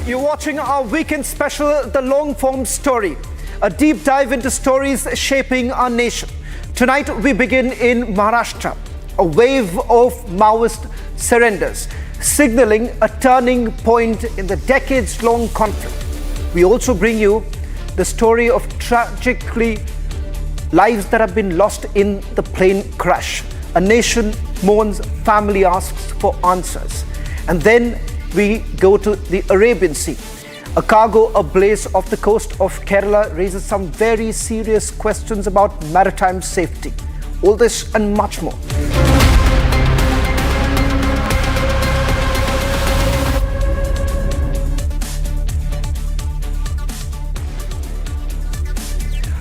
You're watching our weekend special, The Long Form Story, a deep dive into stories shaping our nation. Tonight we begin in Maharashtra, a wave of Maoist surrenders, signaling a turning point in the decades-long conflict. We also bring you the story of tragically lives that have been lost in the plane crash. A nation mourns, family asks for answers. And then we go to the Arabian Sea. A cargo ablaze off the coast of Kerala raises some very serious questions about maritime safety. All this and much more.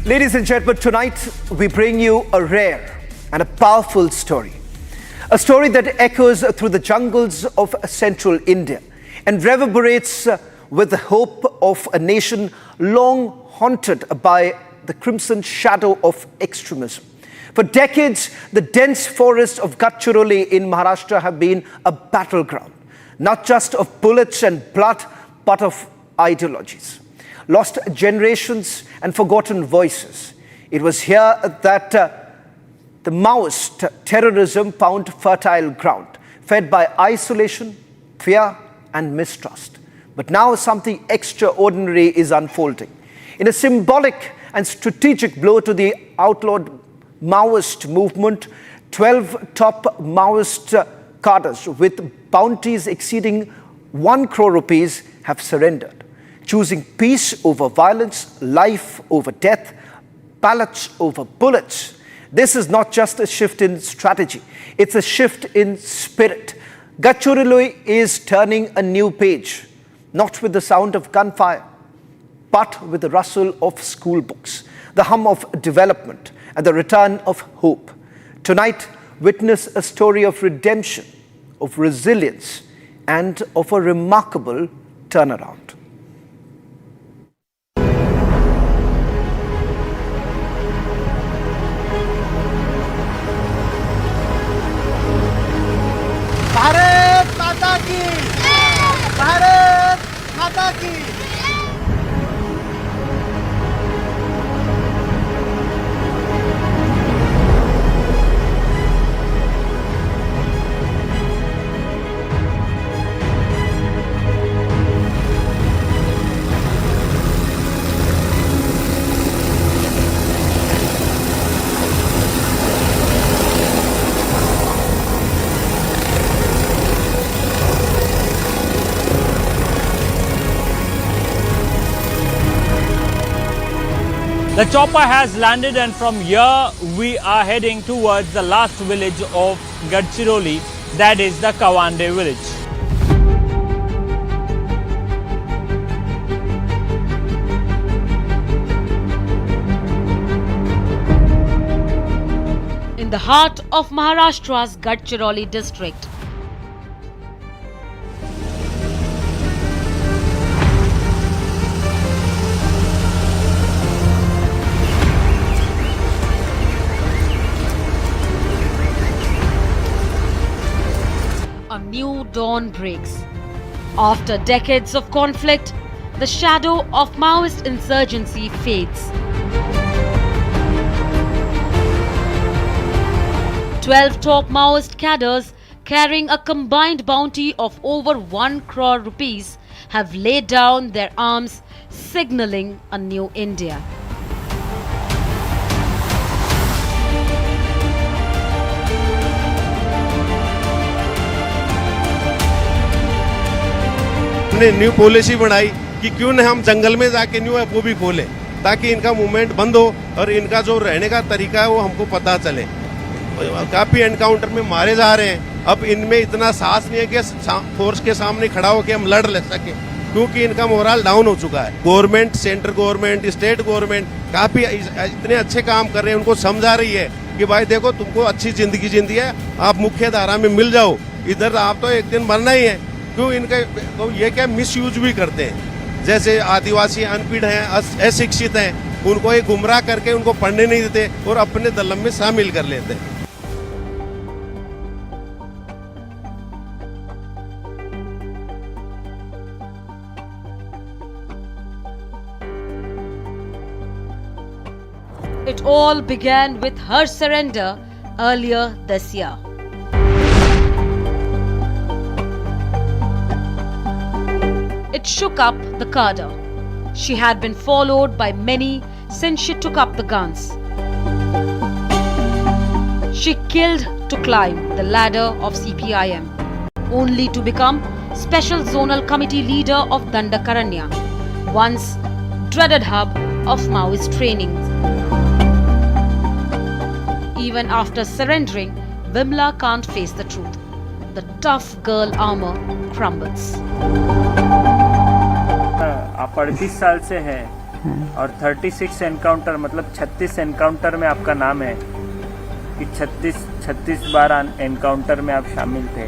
Ladies and gentlemen, tonight we bring you a rare and a powerful story. A story that echoes through the jungles of central India and reverberates with the hope of a nation long haunted by the crimson shadow of extremism. For decades, the dense forests of Gadchiroli in Maharashtra have been a battleground, not just of bullets and blood, but of ideologies. Lost generations and forgotten voices. It was here that the Maoist terrorism found fertile ground, fed by isolation, fear, and mistrust. But now something extraordinary is unfolding. In a symbolic and strategic blow to the outlawed Maoist movement, 12 top Maoist cadres with bounties exceeding 1 crore rupees have surrendered, choosing peace over violence, life over death, ballots over bullets. This is not just a shift in strategy, it's a shift in spirit. Gadchiroli is turning a new page, not with the sound of gunfire, but with the rustle of school books, the hum of development, and the return of hope. Tonight, witness a story of redemption, of resilience, and of a remarkable turnaround. Bharat माता की भारत माता की The chopper has landed, and from here we are heading towards the last village of Gadchiroli, that is the Kawande village. In the heart of Maharashtra's Gadchiroli district, a new dawn breaks. After decades of conflict, the shadow of Maoist insurgency fades. 12 top Maoist cadres carrying a combined bounty of over 1 crore rupees have laid down their arms, signaling a new India. हमने new policy बनाई कि क्यों न हम जंगल में जाके new वो भी खोलें, ताकि इनका मूवमेंट बंद हो और इनका जो रहने का तरीका है वो हमको पता चले। काफ़ी एनकाउंटर में मारे जा रहे हैं, अब इनमें इतना साहस नहीं है कि फोर्स के सामने खड़ा होकर हम लड़ ले सके, क्योंकि इनका मोरल डाउन हो चुका है। Government, central government, state government काफ़ी इतने अच्छे काम कर रहे हैं, उनको समझा रही है कि भाई देखो तुमको अच्छी जिंदगी जिंदी है, आप मुख्य धारा में मिल जाओ, इधर आप तो एक दिन मरना ही है। क्यों इनका तो ये क्या मिसयूज भी करते हैं, जैसे आदिवासी अनपढ़ हैं, अशिक्षित हैं, उनको ये गुमराह करके उनको पढ़ने नहीं देते और अपने दलम में शामिल कर लेते हैं। It all began with her surrender earlier this year. It shook up the cadre. She had been followed by many since she took up the guns. She killed to climb the ladder of CPIM, only to become Special Zonal Committee leader of Dandakaranya, once dreaded hub of Maoist training. Even after surrendering, Vimla can't face the truth. The tough girl armor crumbles. आप 38 साल से हैं और 36 encounter मतलब 36 encounter में आपका नाम है कि 36 बार एनकाउंटर में आप शामिल थे,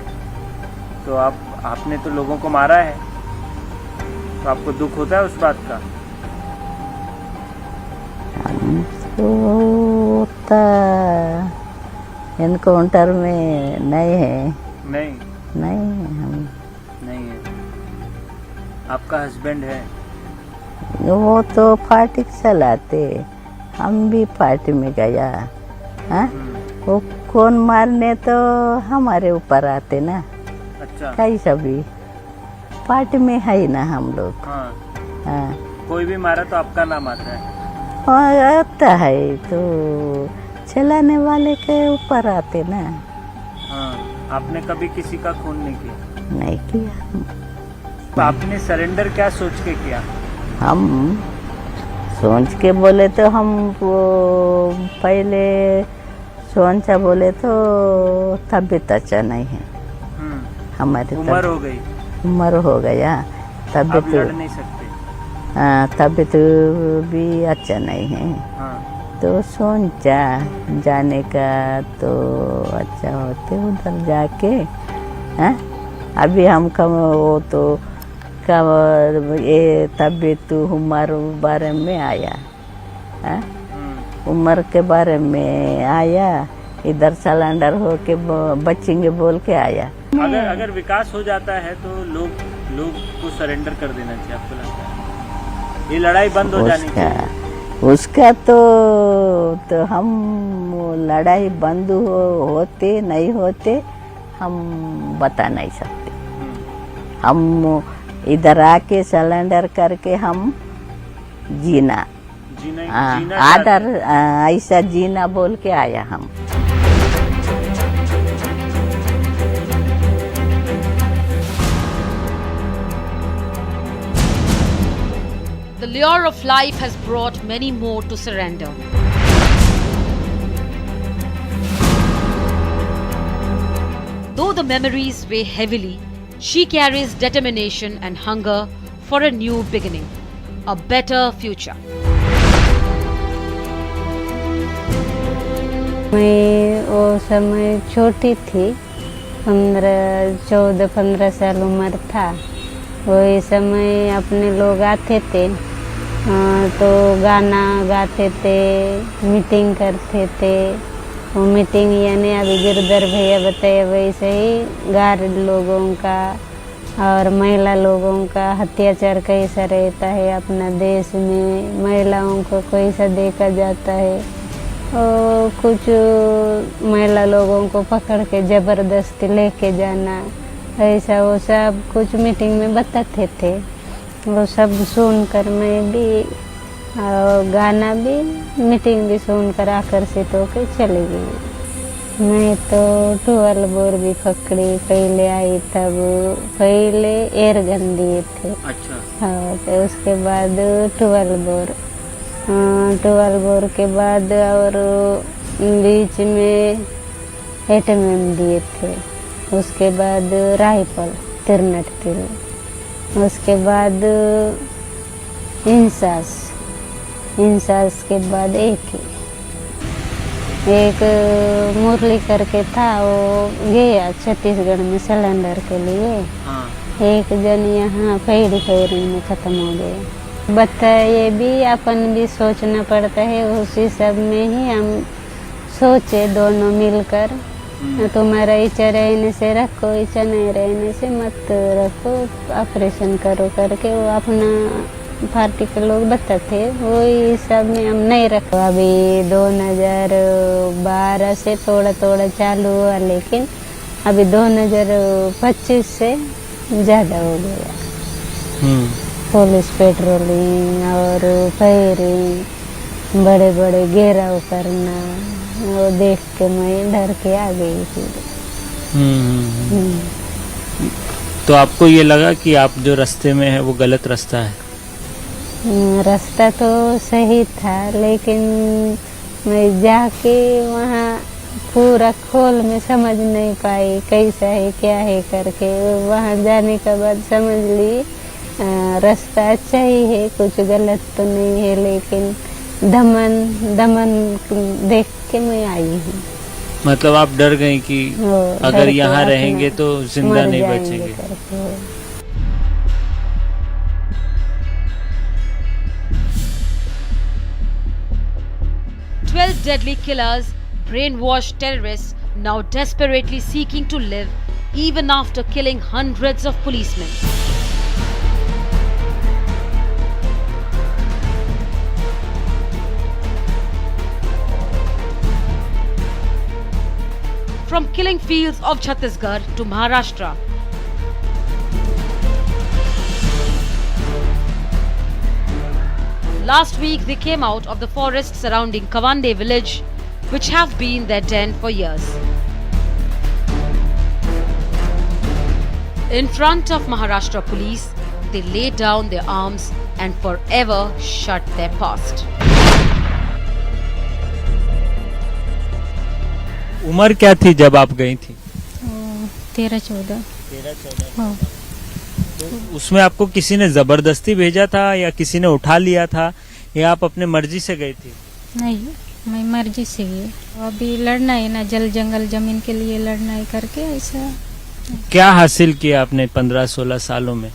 तो आपने तो लोगों को मारा है, तो आपको दुख होता है उस बात का? होता एनकाउंटर में नहीं है। नहीं हम नहीं है। आपका हस्बैंड है? वो तो पार्टी चलाते, हम भी पार्टी में गया। हाँ वो कौन मारने तो हमारे ऊपर आते ना। अच्छा। कई सभी पार्टी में है ना हम लोग। हाँ। हाँ कोई भी मारा तो आपका नाम आता है? हाँ आता है, तो चलाने वाले के ऊपर आते ना। हाँ। आपने कभी किसी का खून नहीं किया? नहीं किया। तो आपने सरेंडर क्या सोच के किया? हम सोच के बोले तो हम वो पहले सोचा बोले तो तबीयत अच्छा नहीं है हमारी। उम्र हो गई? उम्र हो गया, आप लड़ तबीयत नहीं सकते। तबीयत भी अच्छा नहीं है। हाँ। तो सोचा जाने का तो अच्छा होते उधर जाके। हाँ अभी हम कम वो तो कम ये तबीयत उम्र बारे में आया। हाँ उम्र के बारे में आया, इधर सिलेंडर हो के बचेंगे बोल के आया। अगर विकास हो जाता है तो लोग को सरेंडर कर देना चाहिए, आपको लगता है? ये लड़ाई बंद हो जानी चाहिए। उसका तो हम लड़ाई बंद होते नहीं होते हम बता नहीं सकते। हम इधर आके सिलेंडर करके हम जीना आदर ऐसा जीना बोल के आया हम। The lure of life has brought many more to surrender. Though the memories weigh heavily, she carries determination and hunger for a new beginning, a better future. मैं वो समय छोटी थी, 14-15 साल उम्र था। वही समय अपने लोग आते थे तो गाना गाते थे, मीटिंग करते थे। वो मीटिंग यानी अभी गिरधर भैया बताया वैसे ही गार लोगों का और महिला लोगों का अत्याचार कैसा रहता है अपना देश में, महिलाओं को कैसा देखा जाता है। और कुछ महिला लोगों को पकड़ के ज़बरदस्ती लेके जाना, ऐसा वो सब कुछ मीटिंग में बताते थे। वो सब सुनकर मैं भी गाना भी मीटिंग भी सुनकर आकर्षित होकर चली गई। मैं तो 12 बोर भी पकड़ी, पहले आई तब पहले एयरगन दिए थे। अच्छा। हाँ तो उसके बाद 12 बोर 12 बोर के बाद और बीच में एटम दिए थे। उसके बाद राइफल 63 तिल, उसके बाद इंसास के बाद एक मुरली करके था, वो गया छत्तीसगढ़ में सिलेंडर के लिए। हाँ। एक जन यहाँ फेरी में ख़त्म हो गया। बताइए भी अपन भी सोचना पड़ता है, उसी सब में ही हम सोचे दोनों मिलकर। तुम्हारा इच्छा रहने से रखो, इच्छा नहीं रहने से मत रखो, ऑपरेशन करो करके वो अपना पार्टी के लोग बताते, वही सब में हम नहीं रखो। अभी 2012 से थोड़ा थोड़ा चालू हुआ, लेकिन अभी 2025 से ज़्यादा हो गया। पुलिस पेट्रोलिंग और फायरिंग, बड़े बड़े घेराव करना, वो देख के मैं डर के आ गई थी। तो आपको ये लगा कि आप जो रास्ते में है वो गलत रास्ता है? रास्ता तो सही था, लेकिन मैं जाके वहाँ पूरा खोल में समझ नहीं पाई कैसा है क्या है करके। वहाँ जाने के बाद समझ ली रास्ता अच्छा ही है, कुछ गलत तो नहीं है, लेकिन दमन देख के मैं आई हूँ। मतलब आप डर गई कि अगर यहाँ रहेंगे तो जिंदा नहीं मर बचेंगे। करके। 12 deadly killers, brainwashed terrorists, now desperately seeking to live even after killing hundreds of policemen. From killing fields of Chhattisgarh to Maharashtra, last week they came out of the forest surrounding Kawande village, which have been their den for years. In front of Maharashtra police, they laid down their arms and forever shut their past. उम्र क्या थी जब आप गई थी? 13-14। हाँ। तो उसमें आपको किसी ने जबरदस्ती भेजा था या किसी ने उठा लिया था या आप अपने मर्जी से गई थी? नहीं, मैं मर्जी से गई। अभी लड़ना है ना, जल जंगल जमीन के लिए लड़ना है करके ऐसा। क्या हासिल किया आपने 15-16 सालों में?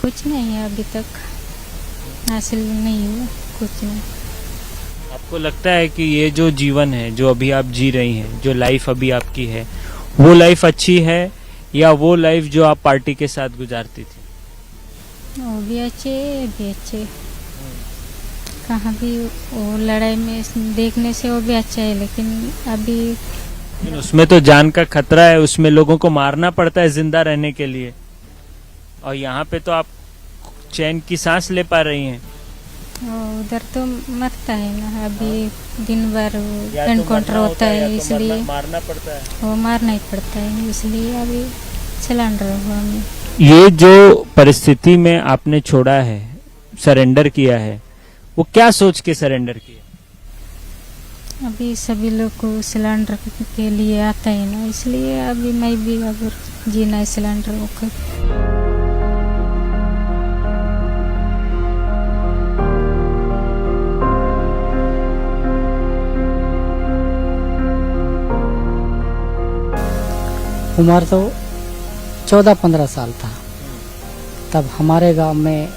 कुछ नहीं है अभी तक, हासिल नहीं हुआ कुछ नहीं। आपको लगता है कि ये जो जीवन है जो अभी आप जी रही हैं, जो लाइफ अभी आपकी है, वो लाइफ अच्छी है या वो लाइफ जो आप पार्टी के साथ गुजारती थी? वो भी अच्छे, ये भी अच्छे। कहाँ भी वो लड़ाई में देखने से वो भी अच्छा है, लेकिन अभी उसमें तो जान का खतरा है, उसमें लोगों को मारना पड़ता है जिंदा रहने के लिए, और यहाँ पे तो आप चैन की सांस ले पा रही हैं। उधर तो मरता है ना, अभी दिन भर एनकाउंटर होता है, इसलिए मारना पड़ता है। वो मारना ही पड़ता है, इसलिए अभी सिलेंडर हुआ हमें। ये जो परिस्थिति में आपने छोड़ा है, सरेंडर किया है, वो क्या सोच के सरेंडर किया? अभी सभी लोग को सिलेंडर के लिए आता है ना, इसलिए अभी मैं भी अगर जीना है सिलेंडर होकर। उम्र तो 14-15 साल था तब हमारे गांव में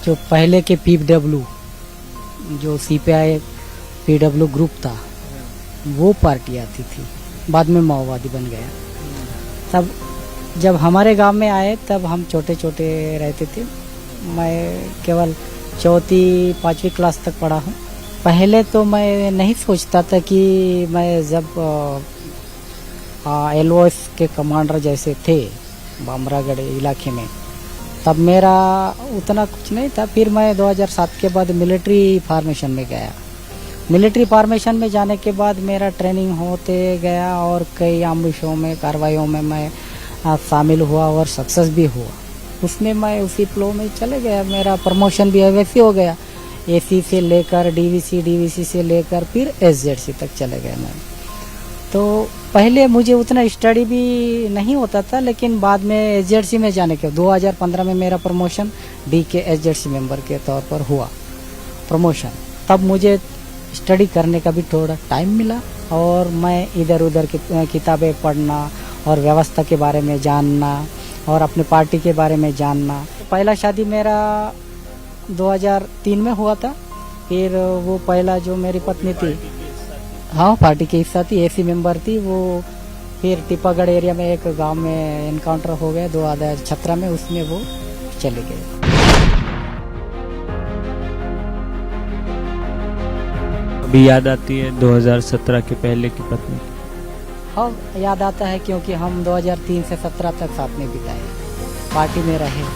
जो पहले के PW जो CPI PW ग्रुप था वो पार्टी आती थी, बाद में माओवादी बन गया। तब जब हमारे गांव में आए तब हम छोटे छोटे रहते थे। मैं केवल 4वीं-5वीं क्लास तक पढ़ा हूँ। पहले तो मैं नहीं सोचता था कि मैं जब LOS के कमांडर जैसे थे बामरागढ़ इलाके में, तब मेरा उतना कुछ नहीं था। फिर मैं 2007 के बाद मिलिट्री फॉर्मेशन में गया। मिलिट्री फॉर्मेशन में जाने के बाद मेरा ट्रेनिंग होते गया और कई आमुशों में कार्रवाइयों में मैं शामिल हुआ और सक्सेस भी हुआ। उसमें मैं उसी फ्लो में चले गया। मेरा प्रमोशन भी वैसे हो गया, AC से लेकर DVC से लेकर फिर SZC तक चले गए मैं। तो पहले मुझे उतना स्टडी भी नहीं होता था, लेकिन बाद में SZC में जाने के 2015 में मेरा प्रमोशन DK SZC मेंबर के तौर पर हुआ प्रमोशन। तब मुझे स्टडी करने का भी थोड़ा टाइम मिला और मैं इधर उधर की किताबें पढ़ना और व्यवस्था के बारे में जानना और अपने पार्टी के बारे में जानना। पहला शादी मेरा 2003 में हुआ था। फिर वो पहला जो मेरी पत्नी थी, हाँ पार्टी के हिस्सा थी, AC मेंबर थी वो। फिर टिपागढ़ एरिया में एक गांव में एनकाउंटर हो गया 2017 में, उसमें वो चले गए। अभी याद आती है 2017 के पहले की पत्नी? हाँ याद आता है, क्योंकि हम 2003 से 17 तक साथ में बिताए, पार्टी में रहे।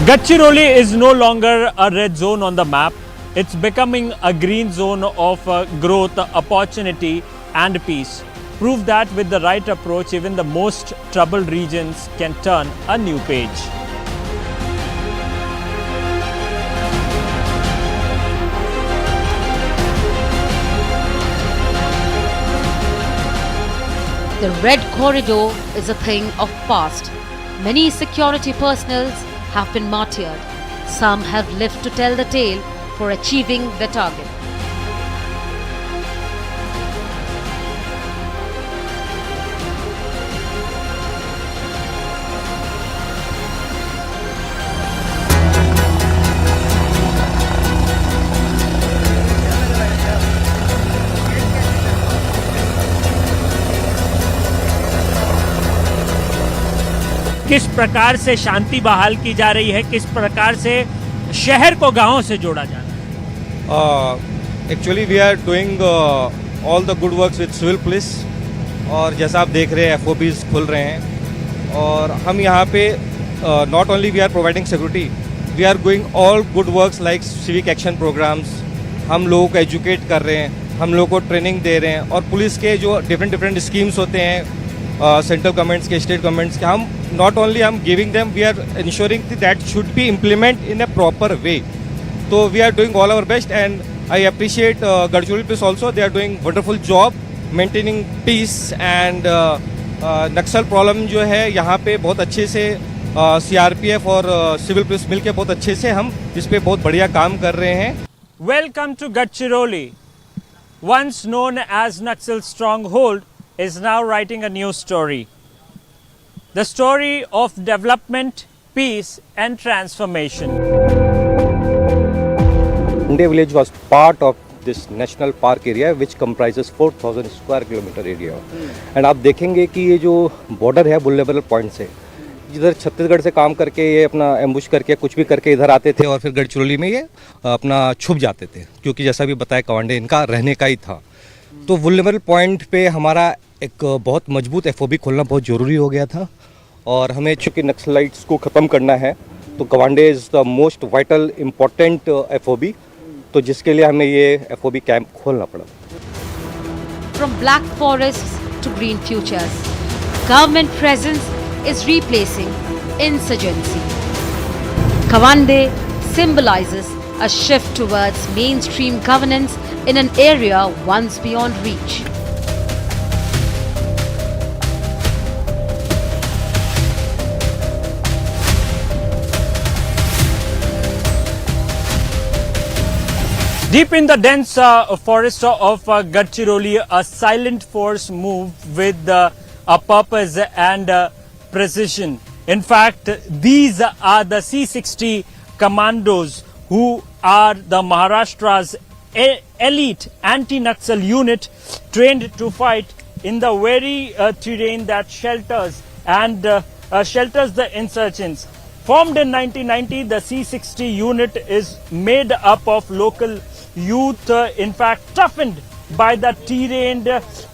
Gadchiroli is no longer a red zone on the map. It's becoming a green zone of growth, opportunity and peace. Prove that with the right approach, even the most troubled regions can turn a new page. The Red Corridor is a thing of past. Many security personnel have been martyred. Some have lived to tell the tale for achieving the target. किस प्रकार से शांति बहाल की जा रही है, किस प्रकार से शहर को गांवों से जोड़ा जा रहा है? Actually we are doing all the good works with civil police, और जैसा आप देख रहे हैं FOBs खुल रहे हैं, और हम यहाँ पे not only we are providing security, we are doing all good works like civic action programmes. हम लोगों को एजुकेट कर रहे हैं, हम लोगों को ट्रेनिंग दे रहे हैं, और पुलिस के जो डिफरेंट स्कीम्स होते हैं सेंट्रल गवर्नमेंट्स के, स्टेट गवर्नमेंट्स के, हम नॉट ओनली हम giving them, we are ensuring that should be implement in a proper way. तो we are doing all our best, and I appreciate Gadchiroli police also, they are doing wonderful job maintaining peace and Naxal problem जो है यहाँ पे बहुत अच्छे से CRPF और civil police मिलके बहुत अच्छे से हम इस पे बहुत बढ़िया काम कर रहे हैं। Welcome to Gadchiroli. Once known as Naxal stronghold is now writing a new story. The story of development, peace and transformation. Inde village was part of this national park area which comprises 4000 square kilometer area. And आप देखेंगे कि ये जो border है vulnerable point से, जिधर छत्तीसगढ़ से काम करके ये अपना एम्बुश करके कुछ भी करके इधर आते थे और फिर गढ़चिरौली में ये अपना छुप जाते थे, क्योंकि जैसा भी बताया कमांडे इनका रहने का ही था। तो वुल्नरेबल पॉइंट पे हमारा एक बहुत मजबूत FOB खोलना बहुत ज़रूरी हो गया था, और हमें चूँकि नक्सलाइट्स को ख़त्म करना है तो कमांडे is the most vital important FOB, तो जिसके लिए हमें ये FOB कैंप खोलना पड़ा। From black forests to green futures, government presence is replacing insurgency. Kawande symbolizes a shift towards mainstream governance in an area once beyond reach. Deep in the dense forest of Gadchiroli, a silent force moved with a purpose and precision. In fact, these are the C60 commandos, who are the Maharashtra's elite anti-Naxal unit, trained to fight in the very terrain that shelters the insurgents. Formed in 1990, the C60 unit is made up of local youth, in fact toughened by the terrain,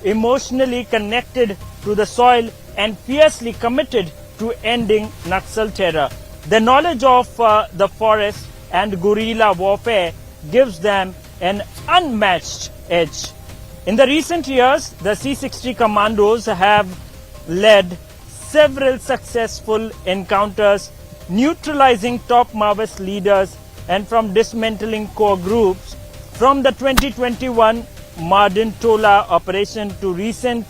emotionally connected to the soil and fiercely committed to ending Naxal terror. The knowledge of the forest and guerrilla warfare gives them an unmatched edge. In the recent years, the C60 commandos have led several successful encounters, neutralizing top Maoist leaders and from dismantling core groups. From the 2021 Mardin Tola operation to recent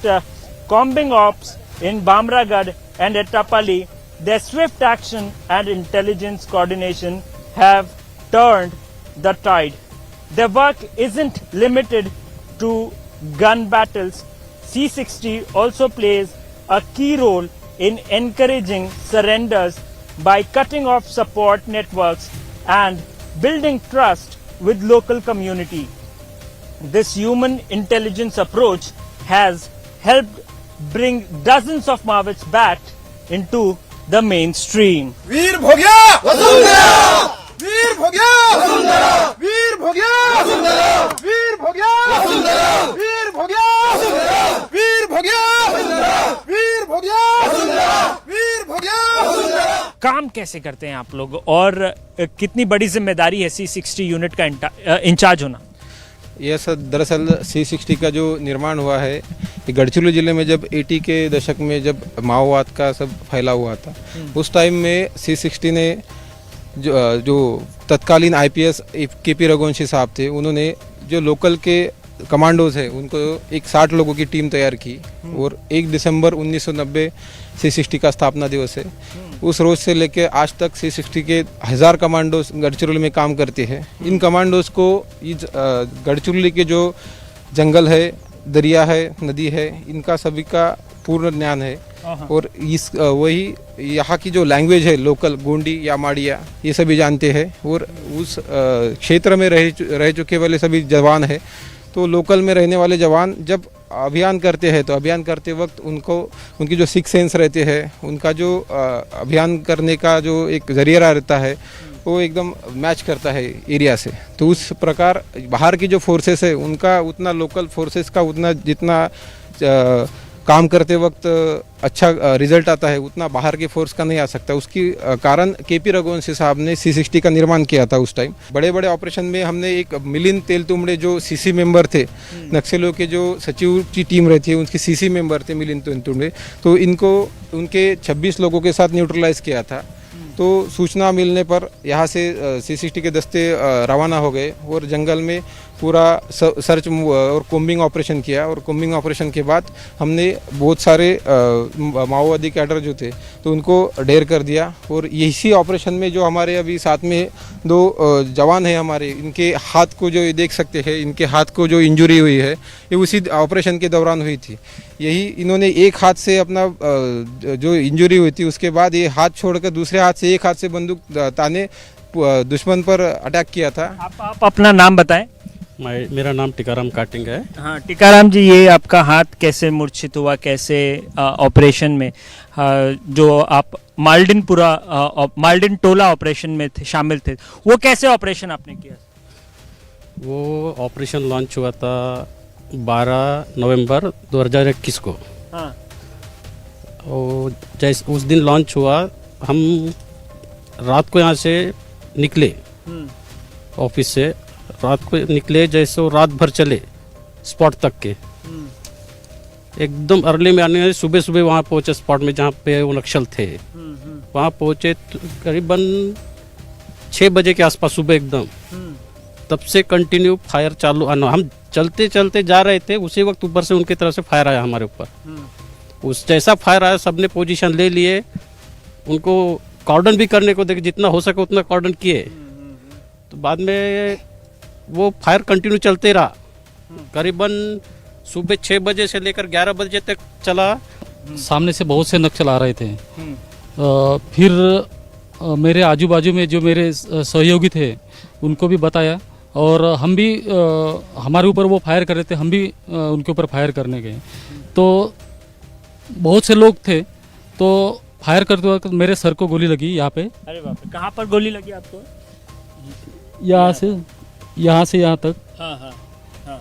combing ops in Bamragad and Ettapalli, their swift action and intelligence coordination have turned the tide. Their work isn't limited to gun battles. C60 also plays a key role in encouraging surrenders by cutting off support networks and building trust with local community. This human intelligence approach has helped bring dozens of Maoists back into the mainstream. वीर भोग्या वसुंधरा, वीर भोग्या वसुंधरा, वीर भोग्या वसुंधरा, वीर भोग्या वसुंधरा, वीर भोग्या वसुंधरा, वीर भोग्या वसुंधरा, वीर भोग्या वसुंधरा, वीर भोग्या वसुंधरा। काम कैसे करते हैं आप लोग और कितनी बड़ी जिम्मेदारी है C60 यूनिट का इंचार्ज होना? यह सब दरअसल C60 का जो निर्माण हुआ है ये गढ़चिरौली ज़िले में जब 80 के दशक में जब माओवाद का सब फैला हुआ था उस टाइम में C60 ने जो तत्कालीन IPS KP रघुवंशी साहब थे उन्होंने जो लोकल के कमांडोज है उनको एक 60 लोगों की टीम तैयार की और 1 दिसंबर 1990 C60 का स्थापना दिवस है। उस रोज से लेके आज तक C60 के 1000 कमांडोज गढ़चिरौली में काम करते हैं। इन कमांडोज को गढ़चिरौली के जो जंगल है, दरिया है, नदी है, इनका सभी का पूर्ण ज्ञान है और इस वही यहाँ की जो लैंग्वेज है लोकल गोंडी या माड़िया ये सभी जानते हैं और उस क्षेत्र में रह चुके वाले सभी जवान हैं। तो लोकल में रहने वाले जवान जब अभियान करते हैं तो अभियान करते वक्त उनकी जो सिक्स सेंस रहते हैं उनका जो अभियान करने का जो एक जरिया रहता है वो एकदम मैच करता है एरिया से। तो उस प्रकार बाहर की जो फोर्सेस है उनका उतना लोकल फोर्सेस का उतना जितना काम करते वक्त अच्छा रिजल्ट आता है उतना बाहर के फोर्स का नहीं आ सकता। उसकी कारण KP रघुवंशी साहब ने C60 का निर्माण किया था। उस टाइम बड़े बड़े ऑपरेशन में हमने एक मिलिंद तेलतुंबड़े जो CC मेंबर थे, नक्सलियों के जो सचिव की टीम रहती है उनकी CC मेंबर थे मिलिंद तेलतुंबड़े, तो इनको उनके 26 लोगों के साथ न्यूट्रलाइज किया था। तो सूचना मिलने पर यहाँ से C60 के दस्ते रवाना हो गए और जंगल में पूरा सर्च और कोम्बिंग ऑपरेशन किया और कोम्बिंग ऑपरेशन के बाद हमने बहुत सारे माओवादी कैडर जो थे तो उनको ढेर कर दिया। और इसी ऑपरेशन में जो हमारे अभी साथ में 2 जवान हैं हमारे, इनके हाथ को जो ये देख सकते हैं, इनके हाथ को जो इंजरी हुई है ये उसी ऑपरेशन के दौरान हुई थी। यही इन्होंने एक हाथ से अपना जो इंजरी हुई थी उसके बाद ये हाथ छोड़कर दूसरे हाथ से एक हाथ से बंदूक ताने दुश्मन पर अटैक किया था। आप अपना नाम बताएं। मेरा नाम टिकाराम काटिंग है। हाँ टिकाराम जी, ये आपका हाथ कैसे मूर्छित हुआ, कैसे ऑपरेशन में जो आप मालडिन टोला ऑपरेशन में शामिल थे, वो कैसे ऑपरेशन आपने किया? वो ऑपरेशन लॉन्च हुआ था 12 नवंबर 2021 को। हाँ। और जैसे उस दिन लॉन्च हुआ, हम रात को यहाँ से निकले ऑफिस से, रात को निकले जैसे वो रात भर चले स्पॉट तक के। एकदम अर्ली में आने सुबह सुबह वहाँ पहुँचे स्पॉट में जहाँ पे वो नक्सल थे। वहाँ पहुँचे करीबन 6 बजे के आसपास सुबह एकदम। तब से कंटिन्यू फायर चालू आना, हम चलते चलते जा रहे थे, उसी वक्त ऊपर से उनकी तरफ से फायर आया हमारे ऊपर। उस जैसा फायर आया सबने पोजीशन ले लिए, उनको कॉर्डन भी करने को देखे, जितना हो सके उतना कॉर्डन किए। तो बाद में वो फायर कंटिन्यू चलते रहा, करीबन सुबह 6 बजे से लेकर 11 बजे तक चला। सामने से बहुत से नक्सल आ रहे थे। फिर मेरे आजू बाजू में जो मेरे सहयोगी थे उनको भी बताया और हम भी हमारे ऊपर वो फायर कर रहे थे, हम भी उनके ऊपर फायर करने गए। तो बहुत से लोग थे, तो फायर करते वक्त मेरे सर को गोली लगी यहाँ पे। अरे बाप रे, कहाँ पर गोली लगी आपको? यहाँ से यहाँ तक। हाँ हाँ हाँ।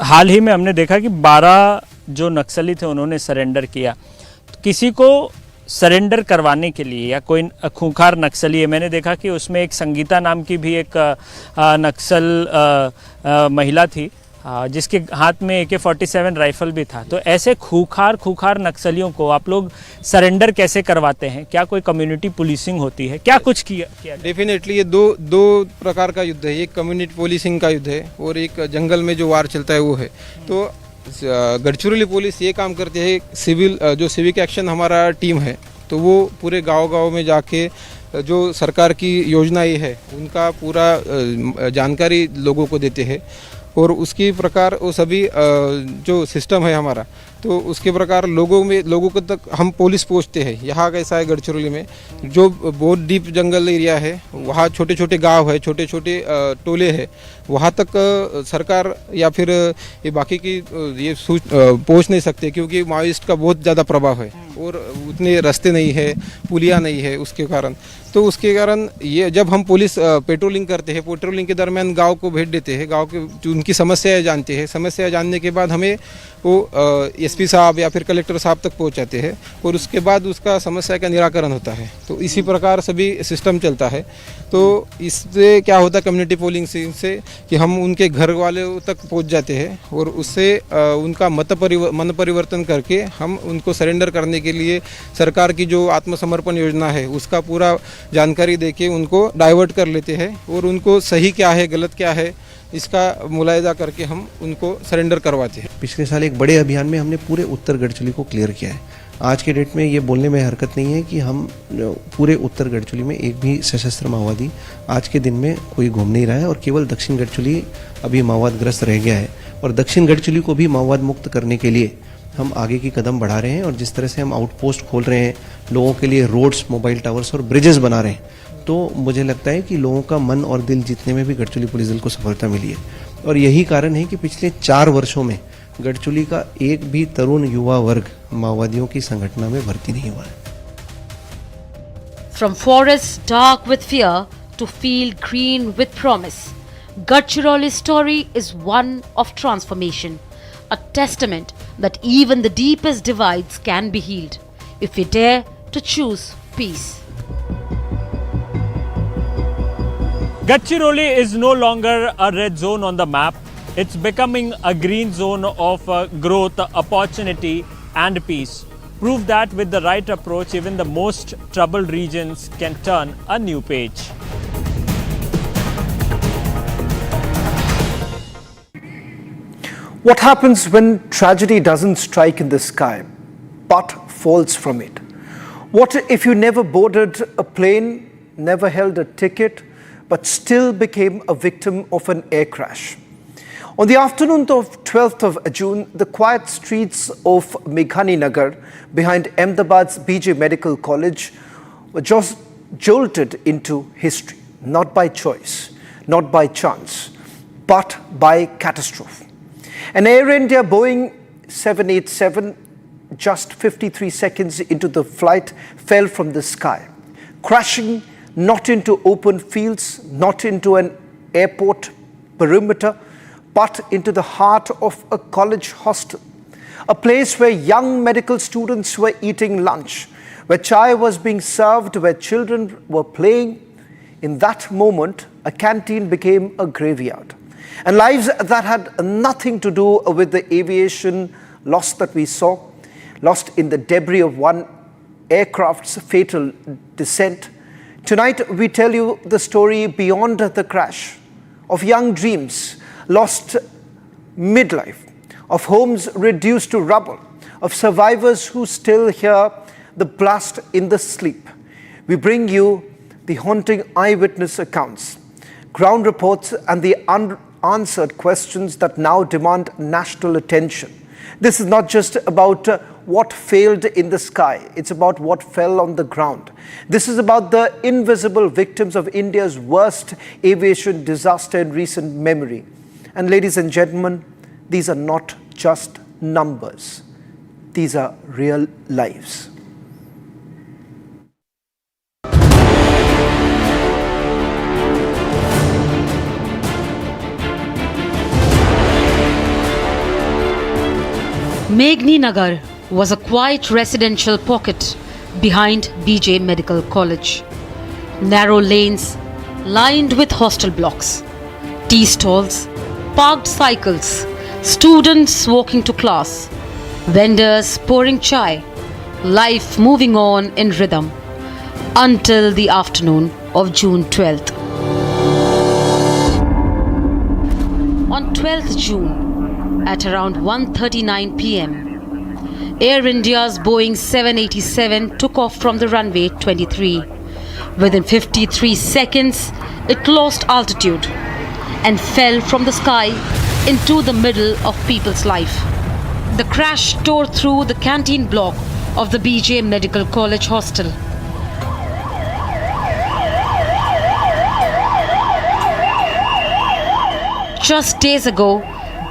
हाल ही में हमने देखा कि 12 जो नक्सली थे उन्होंने सरेंडर किया। तो किसी को सरेंडर करवाने के लिए या कोई खूंखार नक्सली है, मैंने देखा कि उसमें एक संगीता नाम की भी एक नक्सल महिला थी जिसके हाथ में AK-47 राइफल भी था। तो ऐसे खूंखार नक्सलियों को आप लोग सरेंडर कैसे करवाते हैं? क्या कोई कम्युनिटी पुलिसिंग होती है? क्या कुछ किया? डेफिनेटली ये दो प्रकार का युद्ध है। एक कम्युनिटी पुलिसिंग का युद्ध है और एक जंगल में जो वार चलता है वो है। तो गढ़चिरौली पुलिस ये काम करती है, जो सिविक एक्शन हमारा टीम है तो वो पूरे गांव में जाके जो सरकार की योजनाएं है उनका पूरा जानकारी लोगों को देते हैं और उसकी प्रकार वो सभी जो सिस्टम है हमारा तो उसके प्रकार लोगों को तक हम पुलिस पहुँचते हैं। यहाँ कैसा है गढ़चिरौली में, जो बहुत डीप जंगल एरिया है, वहाँ छोटे छोटे गांव है, छोटे छोटे टोले हैं, वहाँ तक सरकार या फिर ये बाकी की ये पहुँच नहीं सकते, क्योंकि माओइस्ट का बहुत ज़्यादा प्रभाव है और उतने रास्ते नहीं है, पुलिया नहीं है उसके कारण। तो उसके कारण ये जब हम पुलिस पेट्रोलिंग करते हैं, पेट्रोलिंग के दरमियान गांव को भेज देते हैं, गांव के जो उनकी समस्याएं जानते हैं, समस्या जानने के बाद हमें वो एसपी साहब या फिर कलेक्टर साहब तक पहुंचाते हैं और उसके बाद उसका समस्या का निराकरण होता है। तो इसी प्रकार सभी सिस्टम चलता है। तो इससे क्या होता है कम्युनिटी पोलिंग से कि हम उनके घर वालों तक पहुंच जाते हैं और उससे उनका मन परिवर्तन करके हम उनको सरेंडर करने के लिए सरकार की जो आत्मसमर्पण योजना है उसका पूरा जानकारी देके उनको डाइवर्ट कर लेते हैं और उनको सही क्या है गलत क्या है इसका मुलायजा करके हम उनको सरेंडर करवाते हैं। पिछले साल एक बड़े अभियान में हमने पूरे उत्तर गढ़चिरौली को क्लियर किया है। आज के डेट में ये बोलने में हरकत नहीं है कि हम पूरे उत्तर गढ़चिरौली में एक भी सशस्त्र माओवादी आज के दिन में कोई घूम नहीं रहा है और केवल दक्षिण गढ़चिरौली अभी माओवादग्रस्त रह गया है और दक्षिण गढ़चिरौली को भी माओवाद मुक्त करने के लिए हम आगे की कदम बढ़ा रहे हैं और जिस तरह से हम आउटपोस्ट खोल रहे हैं, लोगों के लिए रोड्स, मोबाइल टावर्स और ब्रिजेस बना रहे हैं, तो मुझे लगता है कि लोगों का मन और दिल जीतने में भी गढ़चिरौली पुलिस दल को सफलता मिली है। और यही कारण है कि पिछले 4 वर्षों में गढ़चिरौली का एक भी तरुण युवा वर्ग माओवादियों की संगठन में भर्ती नहीं हुआ है। From forests dark with fear to field green with promise, Gadchiroli's story is one of transformation, a testament that even the deepest divides can be healed if we dare to choose peace. Gadchiroli is no longer a red zone on the map. It's becoming a green zone of growth, opportunity and peace. Prove that with the right approach, even the most troubled regions can turn a new page. What happens when tragedy doesn't strike in the sky but falls from it? What if you never boarded a plane, never held a ticket, but still became a victim of an air crash? On the afternoon of 12th of June, the quiet streets of Meghani Nagar behind Ahmedabad's BJ Medical College were just jolted into history, not by choice, not by chance, but by catastrophe. An Air India Boeing 787, just 53 seconds into the flight, fell from the sky, crashing not into open fields, not into an airport perimeter, but into the heart of a college hostel, a place where young medical students were eating lunch, where chai was being served, where children were playing. In that moment, a canteen became a graveyard. And lives that had nothing to do with the aviation loss that we saw, lost in the debris of one aircraft's fatal descent. Tonight, we tell you the story beyond the crash, of young dreams lost midlife, of homes reduced to rubble, of survivors who still hear the blast in the sleep. We bring you the haunting eyewitness accounts, ground reports, and the unanswered questions that now demand national attention. This is not just about what failed in the sky, it's about what fell on the ground. This is about the invisible victims of India's worst aviation disaster in recent memory. And ladies and gentlemen, these are not just numbers. These are real lives. Meghani Nagar was a quiet residential pocket behind BJ Medical College. Narrow lanes lined with hostel blocks, tea stalls, parked cycles, students walking to class, vendors pouring chai, life moving on in rhythm until the afternoon of June 12th. On 12th June, at around 1:39 p.m., Air India's Boeing 787 took off from the runway 23. Within 53 seconds, it lost altitude and fell from the sky into the middle of people's life. The crash tore through the canteen block of the BJ Medical College hostel. Just days ago,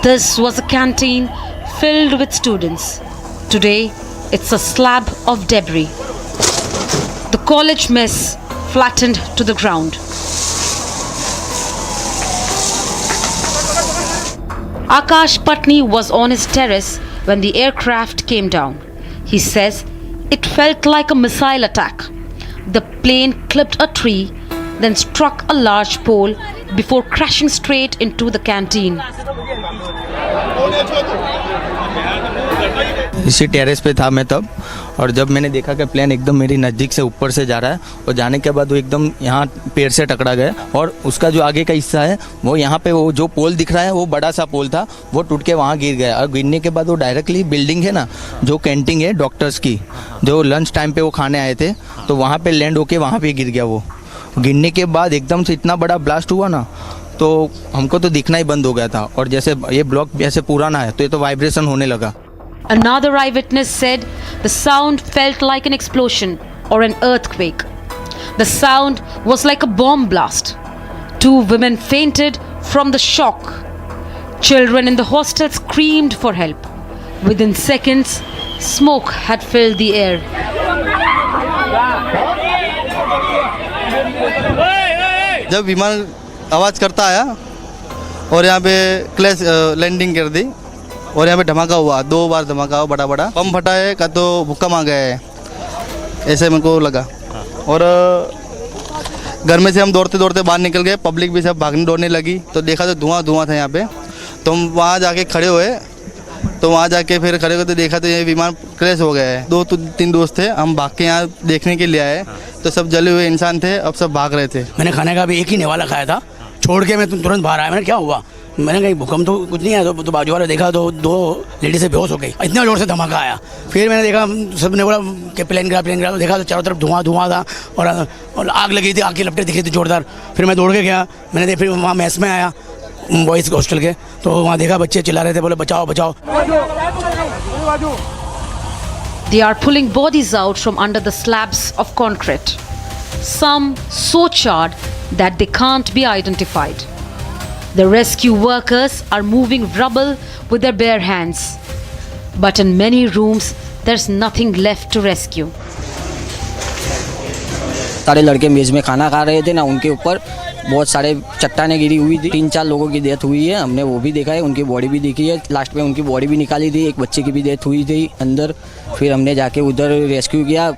this was a canteen filled with students. Today, it's a slab of debris. The college mess flattened to the ground. Akash Patni was on his terrace when the aircraft came down. He says it felt like a missile attack. The plane clipped a tree, then struck a large pole before crashing straight into the canteen. इसी terrace पे था मैं तब, और जब मैंने देखा कि प्लेन एकदम मेरी नज़दीक से ऊपर से जा रहा है, और जाने के बाद वो एकदम यहाँ पेड़ से टकरा गया, और उसका जो आगे का हिस्सा है वो यहाँ पे वो जो पोल दिख रहा है वो बड़ा सा पोल था, वो टूट के वहाँ गिर गया। और गिरने के बाद वो डायरेक्टली बिल्डिंग है ना, जो कैंटीन है डॉक्टर्स की, जो लंच टाइम पे वो खाने आए थे, तो वहाँ पे लैंड होके वहाँ पे गिर गया। वो गिरने के बाद एकदम से इतना बड़ा ब्लास्ट हुआ ना, तो हमको तो दिखना ही बंद हो गया था। और जैसे ये ब्लॉक जैसे पुराना है तो ये तो वाइब्रेशन होने लगा। Another eyewitness said the sound felt like an explosion or an earthquake. The sound was like a bomb blast. 2 women fainted from the shock. Children in the hostel screamed for help. Within seconds, smoke had filled the air. जब विमान आवाज़ करता आया और यहाँ पे clash landing कर दी, और यहाँ पे धमाका हुआ, 2 बार धमाका हुआ, बड़ा बड़ा बम फटा है का तो भूकंप आ गया है, ऐसे मेरे को लगा। और घर में से हम दौड़ते दौड़ते बाहर निकल गए, पब्लिक भी सब भागने दौड़ने लगी, तो देखा तो धुआं धुआं था यहाँ पे। तो हम वहाँ जाके खड़े हुए, तो वहाँ जाके फिर खड़े हुए तो देखा तो ये विमान क्रैश हो गया है। 2-3 दोस्त थे, हम भाग के यहाँ देखने के लिए आए, तो सब जले हुए इंसान थे, अब सब भाग रहे थे। मैंने खाने का भी एक ही निवाला खाया था, छोड़ के मैं तुरंत बाहर आया। मैंने क्या हुआ, मैंने कहा भूकंप तो कुछ नहीं आया, तो बाजू वाले देखा तो 2 लेडीज से बेहोश हो गई, इतना जोर से धमाका आया। फिर मैंने देखा, सबने बोला कि प्लेन गिरा, तो देखा तो चारों तरफ धुआं था, और आग लगी थी, आग की लपटें दिखी थी जोरदार। फिर मैं दौड़ के गया, मैंने फिर वहाँ मैस में आया बॉयज़ हॉस्टल के, तो वहाँ देखा बच्चे चिल्ला रहे थे, बोले बचाओ बचाओ। They are pulling bodies out from under the slabs of concrete. Some so charred that they can't be identified. The rescue workers are moving rubble with their bare hands. But in many rooms, there's nothing left to rescue. सारे लड़के मेज में खाना खा रहे थे ना, उनके ऊपर बहुत सारे चट्टानें गिरी हुई थी। 3-4 लोगों की डेथ हुई है, हमने वो भी देखा है, उनकी बॉडी भी देखी है। लास्ट में उनकी बॉडी भी निकाली थी, एक बच्चे की भी डेथ हुई थी अंदर, फिर हमने जाके उधर रेस्क्यू किया।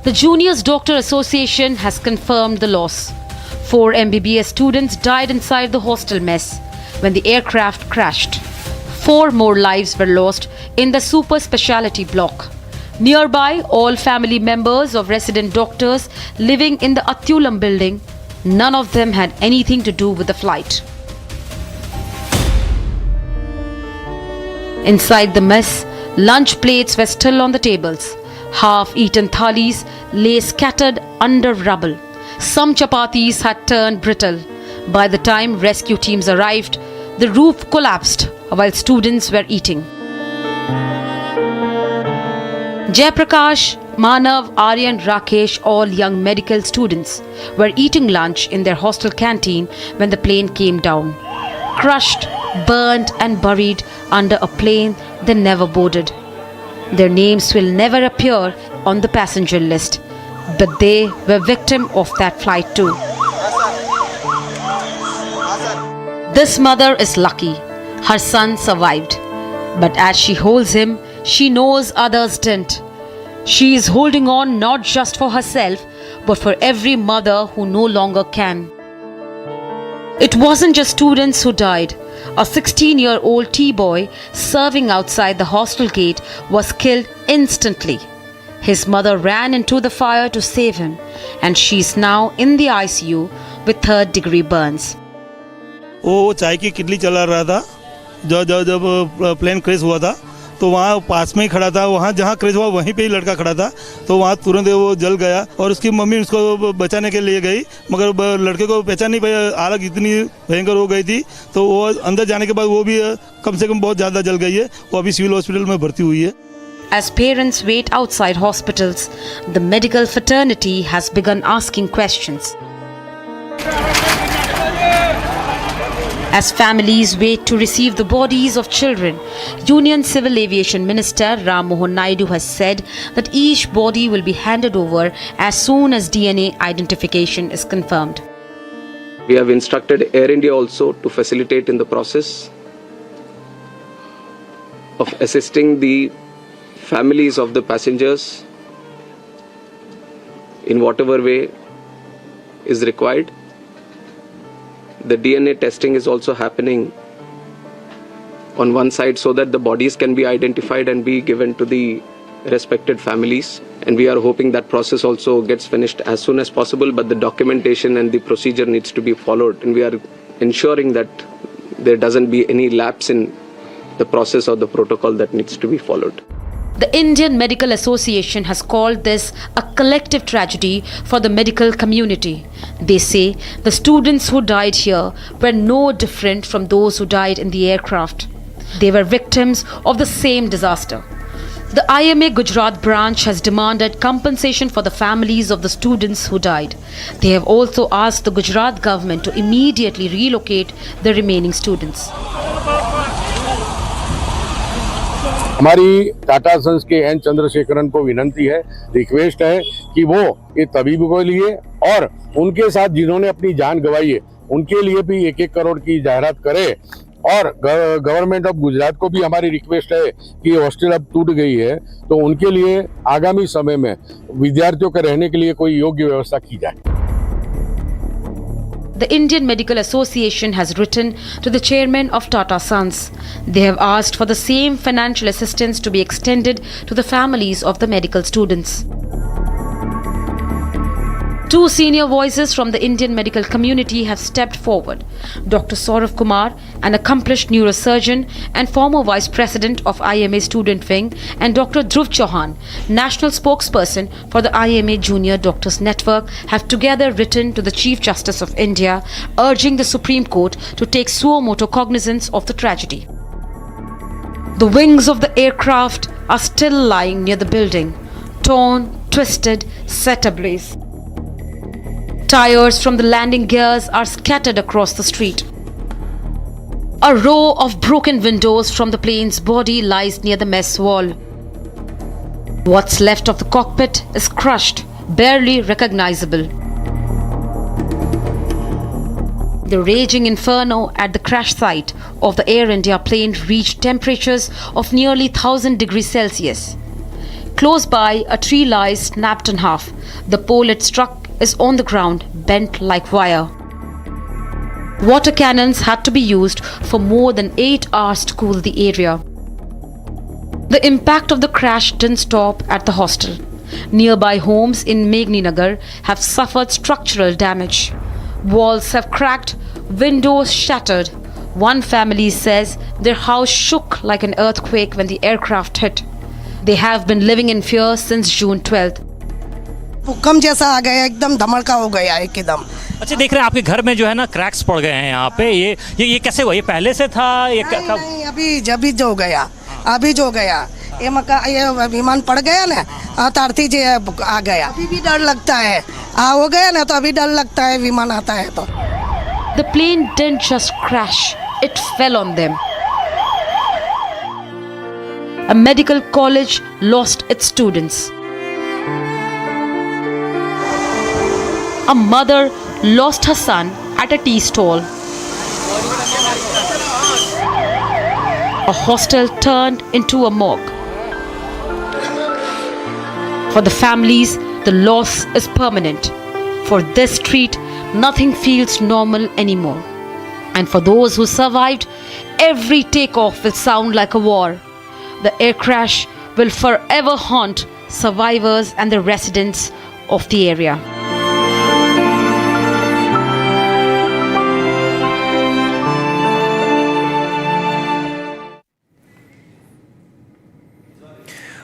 The Juniors Doctor Association has confirmed the loss. 4 MBBS students died inside the hostel mess when the aircraft crashed. 4 more lives were lost in the super speciality block. Nearby, all family members of resident doctors living in the Atyulam building, none of them had anything to do with the flight. Inside the mess, lunch plates were still on the tables. Half-eaten thalis lay scattered under rubble. Some chapatis had turned brittle. By the time rescue teams arrived, the roof collapsed while students were eating. Jaiprakash, Manav, Aryan, Rakesh, all young medical students, were eating lunch in their hostel canteen when the plane came down. Crushed, burnt and buried under a plane they never boarded. Their names will never appear on the passenger list, but they were victim of that flight too. This mother is lucky. Her son survived. But as she holds him, she knows others didn't. She is holding on not just for herself, but for every mother who no longer can. It wasn't just students who died. A 16-year-old T-boy serving outside the hostel gate was killed instantly. His mother ran into the fire to save him, and she's now in the ICU with third-degree burns. वो चाय की किटली चला रहा था जब plane crash हुआ था, तो वहाँ पास में ही खड़ा था, वहाँ जहाँ क्रैश हुआ वहीं पे ही लड़का खड़ा था, तो वहाँ तुरंत वो जल गया और उसकी मम्मी उसको बचाने के लिए गई, मगर लड़के को पहचान नहीं पाया, हालत इतनी भयंकर हो गई थी, तो वो अंदर जाने के बाद वो भी कम से कम बहुत ज़्यादा जल गई है, वो अभी सिविल हॉस्पिटल में भर्ती हुई है। As parents wait outside hospitals, the medical fraternity has begun asking questions. As families wait to receive the bodies of children, Union Civil Aviation Minister Ram Mohan Naidu has said that each body will be handed over as soon as DNA identification is confirmed. We have instructed Air India also to facilitate in the process of assisting the families of the passengers in whatever way is required. The DNA testing is also happening on one side so that the bodies can be identified and be given to the respected families, and we are hoping that process also gets finished as soon as possible, but the documentation and the procedure needs to be followed, and we are ensuring that there doesn't be any lapse in the process or the protocol that needs to be followed. The Indian Medical Association has called this a collective tragedy for the medical community. They say the students who died here were no different from those who died in the aircraft. They were victims of the same disaster. The IMA Gujarat branch has demanded compensation for the families of the students who died. They have also asked the Gujarat government to immediately relocate the remaining students. हमारी Tata sons के N Chandrasekaran को विनंती है, request है कि वो ये तबीब को लिए और उनके साथ जिन्होंने अपनी जान गंवाई है उनके लिए भी 1-1 करोड़ की जाहिरात करे, और गवर्नमेंट ऑफ गुजरात को भी हमारी रिक्वेस्ट है कि हॉस्टल अब टूट गई है तो उनके लिए आगामी समय में विद्यार्थियों के रहने के लिए कोई योग्य व्यवस्था की जाए। The Indian Medical Association has written to the chairman of Tata Sons. They have asked for the same financial assistance to be extended to the families of the medical students. Two senior voices from the Indian medical community have stepped forward. Dr. Saurav Kumar, an accomplished neurosurgeon and former vice president of IMA Student Wing, and Dr. Dhruv Chauhan, national spokesperson for the IMA Junior Doctors Network, have together written to the Chief Justice of India, urging the Supreme Court to take suo motu cognizance of the tragedy. The wings of the aircraft are still lying near the building, torn, twisted, set ablaze. Tires from the landing gears are scattered across the street. A row of broken windows from the plane's body lies near the mess wall. What's left of the cockpit is crushed, barely recognizable. The raging inferno at the crash site of the Air India plane reached temperatures of nearly 1000 degrees Celsius. Close by, a tree lies snapped in half. The pole it struck is on the ground, bent like wire. Water cannons had to be used for more than 8 hours to cool the area. The impact of the crash didn't stop at the hostel. Nearby homes in Meghninagar have suffered structural damage. Walls have cracked, windows shattered. One family says their house shook like an earthquake when the aircraft hit. They have been living in fear since June 12th. भूकंप जैसा आ गया, एकदम धमाका हो गया एकदम। अच्छा, देख रहे हैं आपके घर में जो है ना क्रैक्स पड़ गए हैं यहाँ पे, ये कैसे हुआ? ये पहले से था? ये नहीं, अभी जो गया, ये विमान पड़ गया ना, तारती जी आ गया, अभी भी डर लगता है। हो गया ना तो अभी डर लगता है, विमान आता है तो। The plane didn't just crash, it fell on them. A medical college lost its students. A mother lost her son at a tea stall. A hostel turned into a morgue. For the families, the loss is permanent. For this street, nothing feels normal anymore. And for those who survived, every takeoff will sound like a war. The air crash will forever haunt survivors and the residents of the area.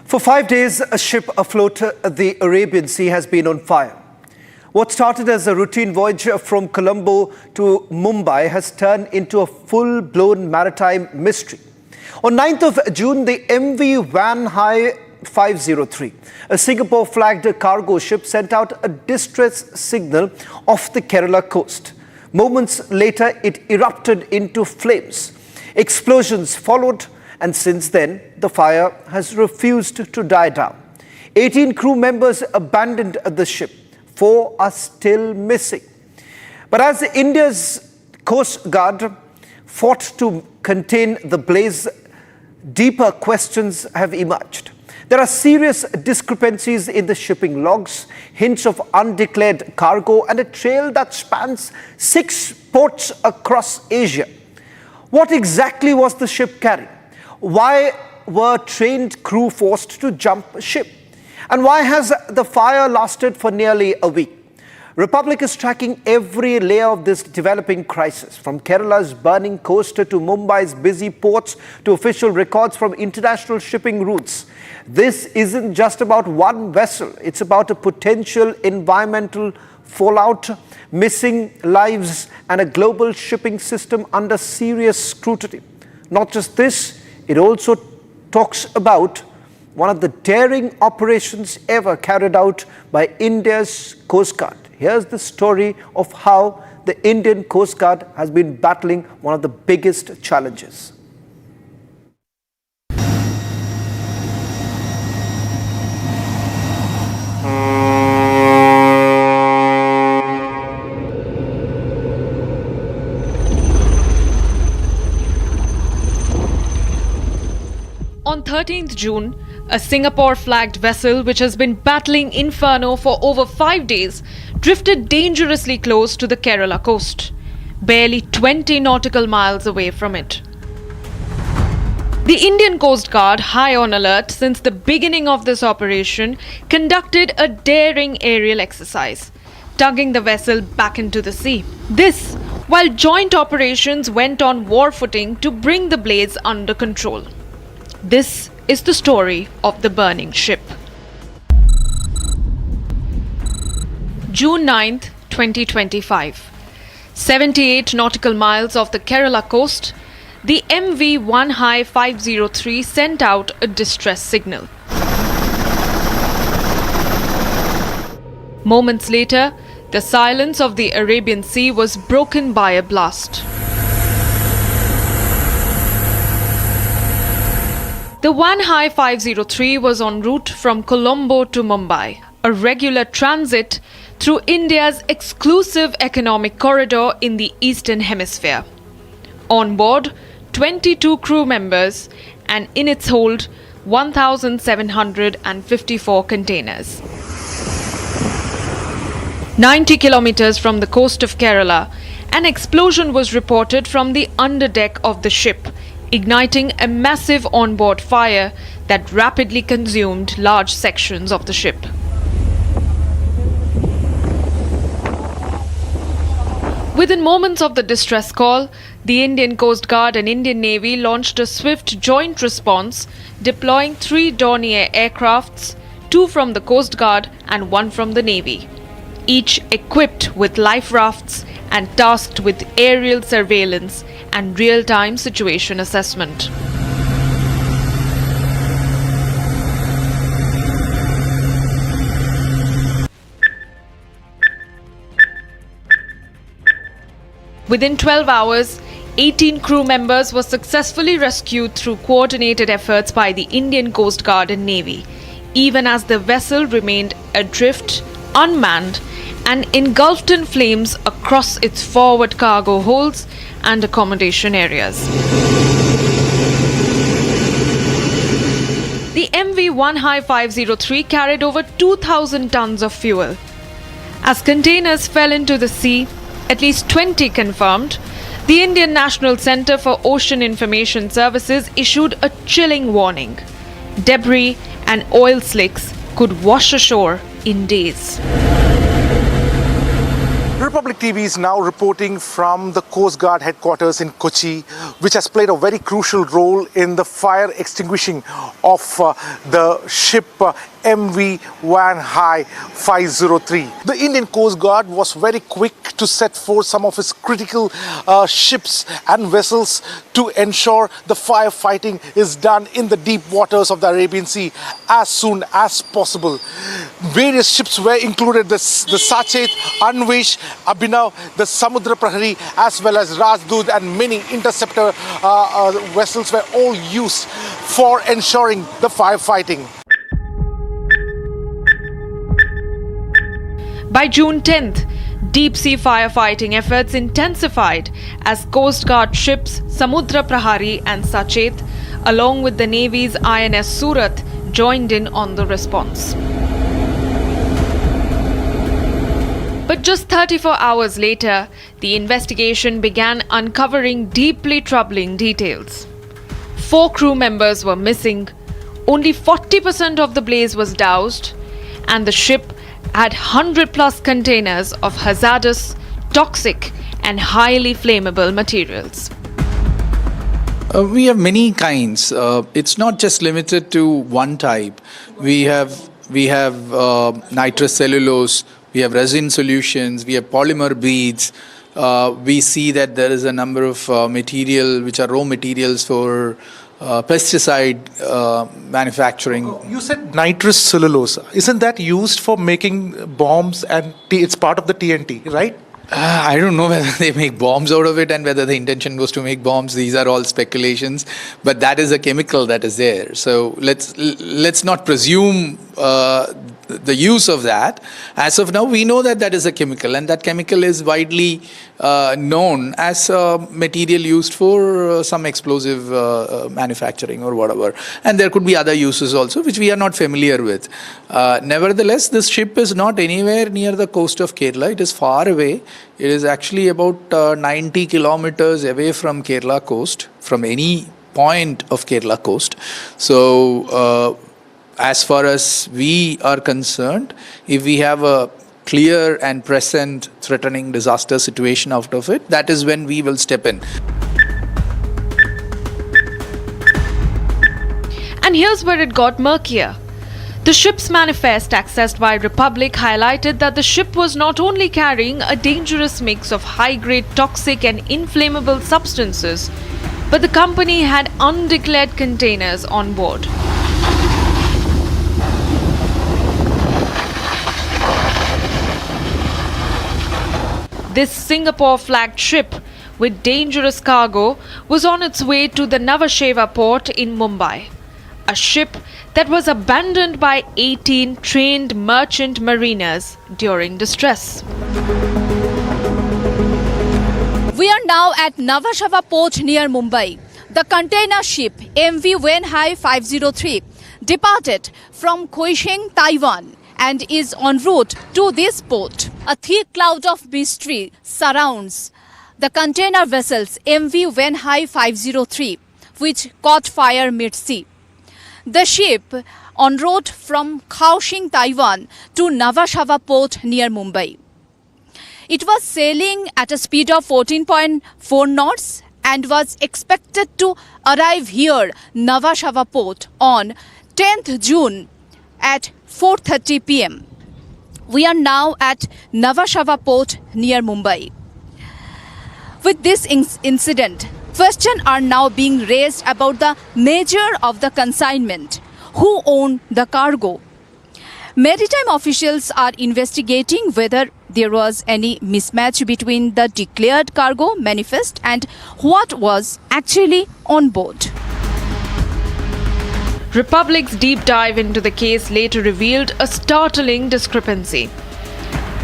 For 5 days, a ship afloat the Arabian Sea has been on fire. What started as a routine voyage from Colombo to Mumbai has turned into a full-blown maritime mystery. On 9th of June, the MV Wanhai 503, a Singapore-flagged cargo ship, sent out a distress signal off the Kerala coast. Moments later, it erupted into flames. Explosions followed, and since then, the fire has refused to die down. 18 crew members abandoned the ship. 4 are still missing. But as India's Coast Guard fought to contain the blaze, deeper questions have emerged. There are serious discrepancies in the shipping logs, hints of undeclared cargo, and a trail that spans 6 ports across Asia. What exactly was the ship carrying? Why were trained crew forced to jump ship? And why has the fire lasted for nearly a week? Republic is tracking every layer of this developing crisis, from Kerala's burning coast to Mumbai's busy ports to official records from international shipping routes. This isn't just about one vessel. It's about a potential environmental fallout, missing lives, and a global shipping system under serious scrutiny. Not just this, it also talks about one of the daring operations ever carried out by India's Coast Guard. Here's the story of how the Indian Coast Guard has been battling one of the biggest challenges. On 13th June, a Singapore-flagged vessel which has been battling inferno for over 5 days drifted dangerously close to the Kerala coast, barely 20 nautical miles away from it. The Indian Coast Guard, high on alert since the beginning of this operation, conducted a daring aerial exercise, tugging the vessel back into the sea. This, while joint operations went on war footing to bring the blaze under control. This is the story of the burning ship. June 9th, 2025. 78 nautical miles off the Kerala coast, the MV Wanhai 503 sent out a distress signal. Moments later, the silence of the Arabian Sea was broken by a blast. The Wanhai 503 was en route from Colombo to Mumbai, a regular transit through India's exclusive economic corridor in the Eastern Hemisphere. On board, 22 crew members, and in its hold, 1,754 containers. 90 kilometers from the coast of Kerala, an explosion was reported from the underdeck of the ship, igniting a massive onboard fire that rapidly consumed large sections of the ship. Within moments of the distress call, the Indian Coast Guard and Indian Navy launched a swift joint response, deploying 3 Dornier aircrafts, 2 from the Coast Guard and 1 from the Navy, each equipped with life rafts and tasked with aerial surveillance and real-time situation assessment. Within 12 hours, 18 crew members were successfully rescued through coordinated efforts by the Indian Coast Guard and Navy, even as the vessel remained adrift, unmanned, and engulfed in flames across its forward cargo holds and accommodation areas. The MV Wanhai 503 carried over 2,000 tons of fuel. As containers fell into the sea, at least 20 confirmed, the Indian National Centre for Ocean Information Services issued a chilling warning. Debris and oil slicks could wash ashore in days. Republic TV is now reporting from the Coast Guard headquarters in Kochi, which has played a very crucial role in the fire extinguishing of the ship MV Van Hai 503. The Indian Coast Guard was very quick to set forth some of its critical ships and vessels to ensure the firefighting is done in the deep waters of the Arabian Sea as soon as possible. Various ships were included, the Sachet, Anvesh, Abhinav, the Samudra Prahari, as well as Rajdoot, and many interceptor vessels were all used for ensuring the firefighting. By June 10th, deep-sea firefighting efforts intensified as Coast Guard ships Samudra Prahari and Sachet, along with the Navy's INS Surat, joined in on the response. But just 34 hours later, the investigation began uncovering deeply troubling details. 4 crew members were missing, only 40% of the blaze was doused, and the ship had 100+ containers of hazardous, toxic, and highly flammable materials. We have many kinds. It's not just limited to one type. We have nitrous cellulose, we have resin solutions, we have polymer beads. We see that there is a number of material which are raw materials for pesticide manufacturing. You said nitrous cellulose. Isn't that used for making bombs, and it's part of the TNT, right? I don't know whether they make bombs out of it and whether the intention was to make bombs. These are all speculations, but that is a chemical that is there. So let's not presume the use of that. As of now, we know that that is a chemical, and that chemical is widely known as material used for some explosive manufacturing or whatever. And there could be other uses also, which we are not familiar with. Nevertheless, this ship is not anywhere near the coast of Kerala. It is far away. It is actually about 90 kilometers away from Kerala coast, from any point of Kerala coast. So, as far as we are concerned, if we have a clear and present threatening disaster situation out of it, that is when we will step in. And here's where it got murkier. The ship's manifest, accessed by Republic, highlighted that the ship was not only carrying a dangerous mix of high-grade toxic and inflammable substances, but the company had undeclared containers on board. This Singapore-flagged ship with dangerous cargo was on its way to the Nhava port in Mumbai, a ship that was abandoned by 18 trained merchant mariners during distress. We are now at Nhava port near Mumbai. The container ship MV Van Hai 503 departed from Kaohsiung, Taiwan, and is en route to this port. A thick cloud of mystery surrounds the container vessels MV Van Hai 503, which caught fire mid-sea. The ship en route from Kaohsiung, Taiwan to Nhava port near Mumbai. It was sailing at a speed of 14.4 knots and was expected to arrive here, Nhava port, on 10th June at 4:30 p.m. We are now at Nhava port near Mumbai. With this incident, questions are now being raised about the nature of the consignment, who owned the cargo. Maritime officials are investigating whether there was any mismatch between the declared cargo manifest and what was actually on board. Republic's deep dive into the case later revealed a startling discrepancy.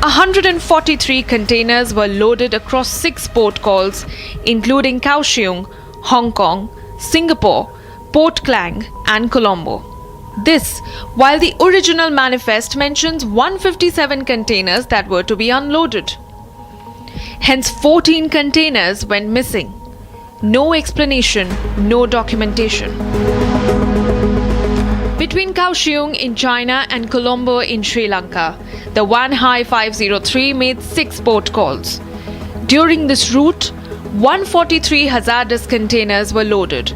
143 containers were loaded across 6 port calls, including Kaohsiung, Hong Kong, Singapore, Port Klang, and Colombo. This, while the original manifest mentions 157 containers that were to be unloaded. Hence, 14 containers went missing. No explanation, no documentation. Between Kaohsiung in China and Colombo in Sri Lanka, the Wanhai 503 made 6 port calls. During this route, 143 hazardous containers were loaded.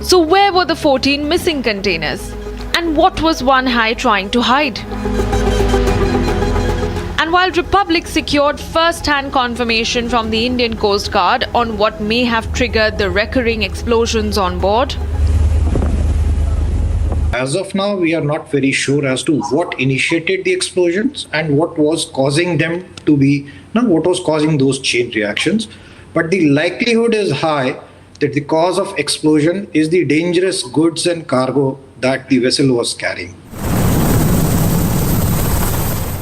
So where were the 14 missing containers? And what was Wanhai trying to hide? And while Republic secured first-hand confirmation from the Indian Coast Guard on what may have triggered the recurring explosions on board, as of now, we are not very sure as to what initiated the explosions and what was causing them to be, what was causing those chain reactions. But the likelihood is high that the cause of explosion is the dangerous goods and cargo that the vessel was carrying.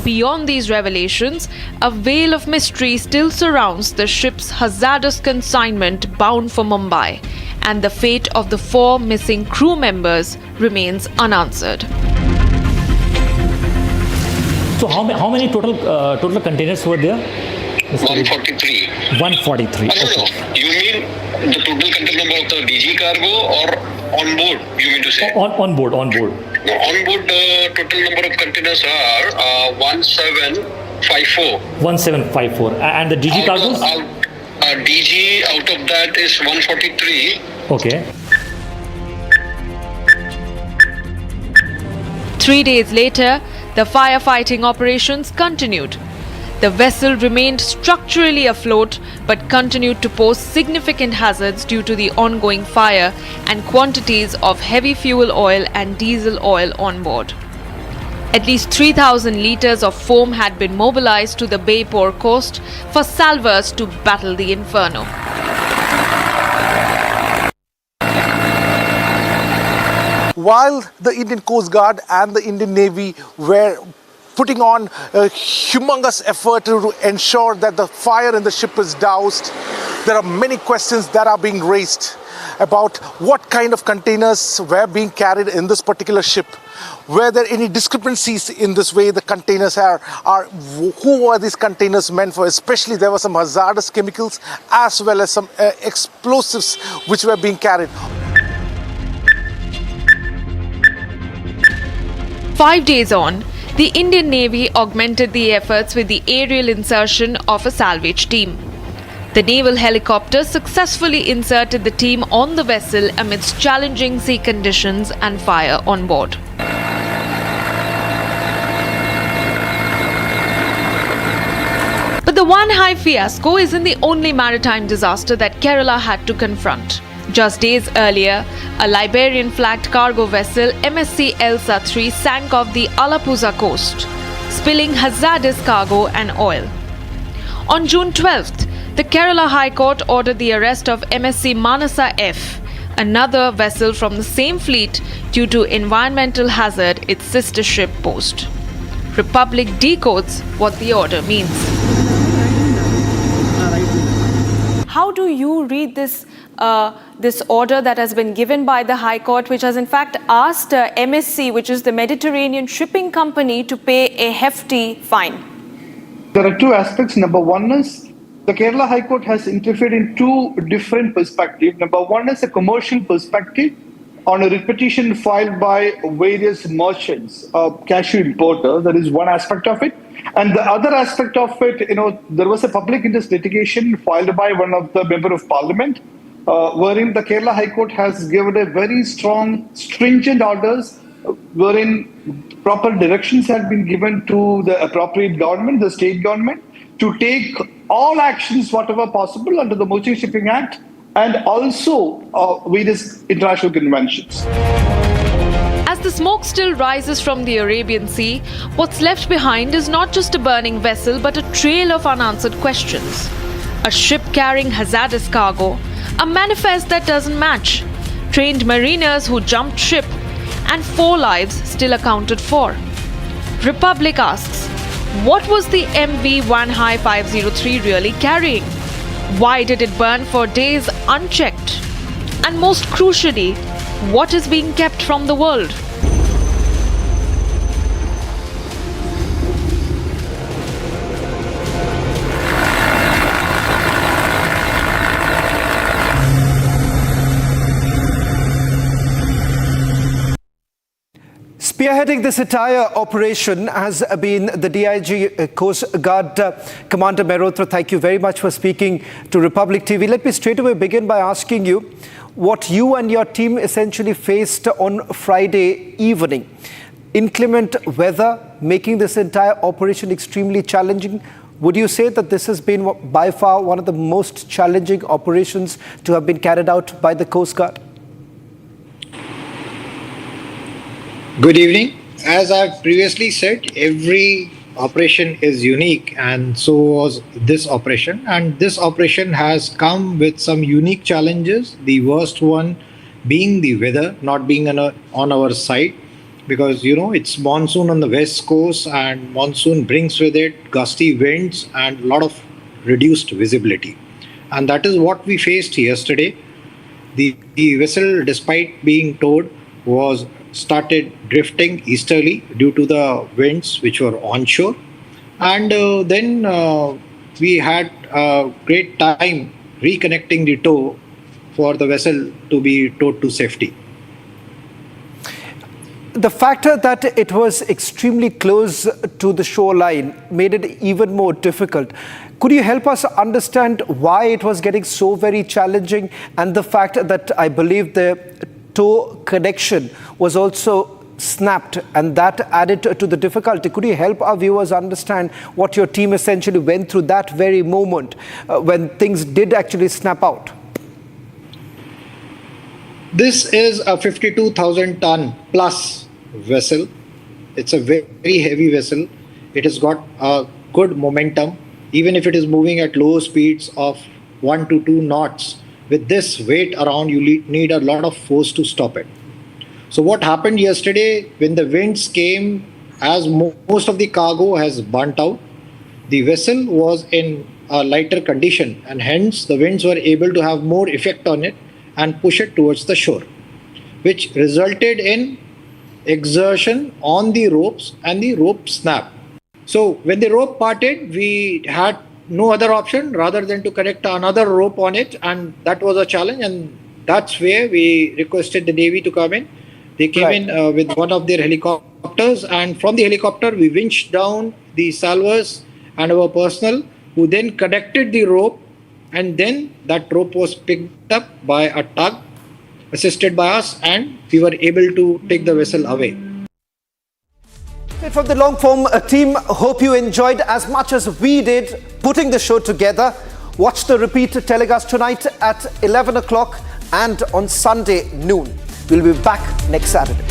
beyond these revelations, a veil of mystery still surrounds the ship's hazardous consignment bound for Mumbai, and the fate of the 4 missing crew members remains unanswered. So how many total containers were there? 143. 143. No. You mean the total container number of the DG cargo or on board? You mean to say? On board. On board, total number of containers are 1754. 1754. And the DG cargos? DG out of that is 143. Okay. 3 days later, the firefighting operations continued. The vessel remained structurally afloat but continued to pose significant hazards due to the ongoing fire and quantities of heavy fuel oil and diesel oil on board. At least 3,000 litres of foam had been mobilized to the Baipur coast for salvors to battle the inferno. While the Indian Coast Guard and the Indian Navy were putting on a humongous effort to ensure that the fire in the ship is doused, there are many questions that are being raised about what kind of containers were being carried in this particular ship. Were there any discrepancies in this way the containers are who were these containers meant for? Especially there were some hazardous chemicals as well as some explosives which were being carried. 5 days on, the Indian Navy augmented the efforts with the aerial insertion of a salvage team. The naval helicopter successfully inserted the team on the vessel amidst challenging sea conditions and fire on board. But the Wanhai fiasco isn't the only maritime disaster that Kerala had to confront. Just days earlier, a Liberian-flagged cargo vessel MSC Elsa 3 sank off the Alappuzha coast, spilling hazardous cargo and oil. On June 12th, the Kerala High Court ordered the arrest of MSC Manasa F, another vessel from the same fleet, due to environmental hazard its sister ship posed. Republic decodes what the order means. How do you read this order that has been given by the High Court, which has in fact asked MSC, which is the Mediterranean Shipping Company, to pay a hefty fine? There are two aspects. Number one is the Kerala High Court has interfered in two different perspectives. Number one is a commercial perspective on a repetition filed by various merchants, cashew importers. That is one aspect of it. And the other aspect of it, there was a public interest litigation filed by one of the member of parliament, wherein the Kerala High Court has given a very strong, stringent orders, wherein proper directions have been given to the appropriate government, the state government, to take all actions, whatever possible, under the Merchant Shipping Act and also various international conventions. As the smoke still rises from the Arabian Sea, what's left behind is not just a burning vessel but a trail of unanswered questions. A ship carrying hazardous cargo, a manifest that doesn't match, trained mariners who jumped ship, and 4 lives still accounted for. Republic asks, what was the MV Wanhai 503 really carrying? Why did it burn for days unchecked? And most crucially, what is being kept from the world? Spearheading this entire operation has been the DIG Coast Guard Commander Mehrotra. Thank you very much for speaking to Republic TV. Let me straight away begin by asking you what you and your team essentially faced on Friday evening. Inclement weather making this entire operation extremely challenging. Would you say that this has been by far one of the most challenging operations to have been carried out by the Coast Guard? Good evening. As I've previously said, every operation is unique, and so was this operation. And this operation has come with some unique challenges. The worst one being the weather not being on our side, because it's monsoon on the west coast, and monsoon brings with it gusty winds and a lot of reduced visibility. And that is what we faced yesterday. The vessel, despite being towed, was started drifting easterly due to the winds which were onshore, and then we had a great time reconnecting the tow for the vessel to be towed to safety. The factor that it was extremely close to the shoreline made it even more difficult. Could you help us understand why it was getting so very challenging, and the fact that I believe the tow connection was also snapped and that added to the difficulty? Could you help our viewers understand what your team essentially went through that very moment when things did actually snap out? This is a 52,000 ton plus vessel. It's a very heavy vessel. It has got a good momentum. Even if it is moving at low speeds of 1 to 2 knots, with this weight around, you need a lot of force to stop it. So what happened yesterday, when the winds came, as most of the cargo has burnt out, the vessel was in a lighter condition, and hence the winds were able to have more effect on it and push it towards the shore, which resulted in exertion on the ropes, and the rope snapped. So when the rope parted, we had no other option rather than to connect another rope on it, and that was a challenge, and that's where we requested the Navy to come in. They came in with one of their helicopters, and from the helicopter we winched down the salvors and our personnel, who then connected the rope, and then that rope was picked up by a tug assisted by us, and we were able to take the vessel away. From the long form team, hope you enjoyed as much as we did putting the show together. Watch the repeat telecast tonight at 11 o'clock and on Sunday noon. We'll be back next Saturday.